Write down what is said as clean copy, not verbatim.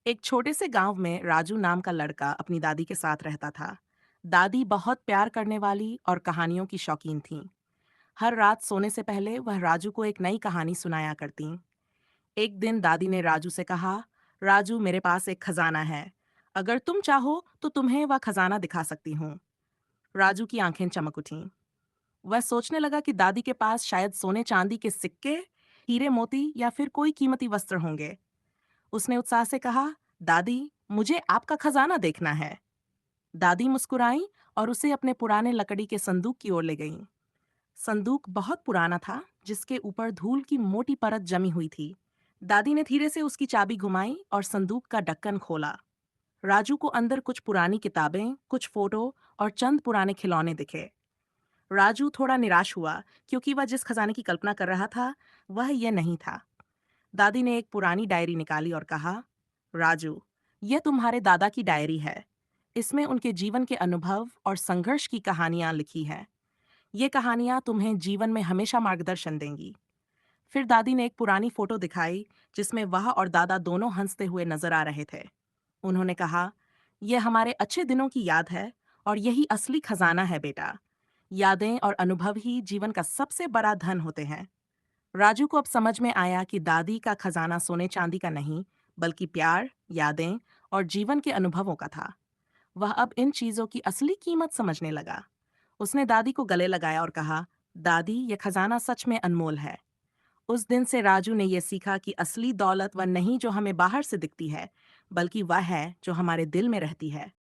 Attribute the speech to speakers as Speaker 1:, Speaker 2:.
Speaker 1: एक छोटे से गांव में राजू नाम का लड़का अपनी दादी के साथ रहता था। दादी बहुत प्यार करने वाली और कहानियों की शौकीन थीं। हर रात सोने से पहले वह राजू को एक नई कहानी सुनाया करतीं। एक दिन दादी ने राजू से कहा, राजू मेरे पास एक खजाना है। अगर तुम चाहो तो तुम्हें वह खजाना दिखा सकती हूँ। राजू की आंखें चमक उठीं। वह सोचने लगा कि दादी के पास शायद सोने चांदी के सिक्के, हीरे मोती या फिर कोई कीमती वस्त्र होंगे। उसने उत्साह से कहा, दादी, मुझे आपका खजाना देखना है। दादी मुस्कुराई और उसे अपने पुराने लकड़ी के संदूक की ओर ले गईं। संदूक बहुत पुराना था, जिसके ऊपर धूल की मोटी परत जमी हुई थी। दादी ने धीरे से उसकी चाबी घुमाई और संदूक का ढक्कन खोला। राजू को अंदर कुछ पुरानी किताबें, कुछ फोटो और चंद पुराने खिलौने दिखे। राजू थोड़ा निराश हुआ, क्योंकि वह जिस खजाने की कल्पना कर रहा था, वह यह नहीं था। दादी ने एक पुरानी डायरी निकाली और कहा, राजू, यह तुम्हारे दादा की डायरी है। इसमें उनके जीवन के अनुभव और संघर्ष की कहानियां लिखी हैं। ये कहानियां तुम्हें जीवन में हमेशा मार्गदर्शन देंगी। फिर दादी ने एक पुरानी फोटो दिखाई, जिसमें वह और दादा दोनों हंसते हुए नजर आ रहे थे। उन्होंने कहा, यह हमारे अच्छे दिनों की याद है और यही असली खजाना है बेटा। यादें और अनुभव ही जीवन का सबसे बड़ा धन होते हैं। राजू को अब समझ में आया कि दादी का खजाना सोने चांदी का नहीं, बल्कि प्यार, यादें और जीवन के अनुभवों का था। वह अब इन चीजों की असली कीमत समझने लगा। उसने दादी को गले लगाया और कहा, दादी, ये खजाना सच में अनमोल है। उस दिन से राजू ने यह सीखा कि असली दौलत वह नहीं जो हमें बाहर से दिखती है, बल्कि वह है जो हमारे दिल में रहती है।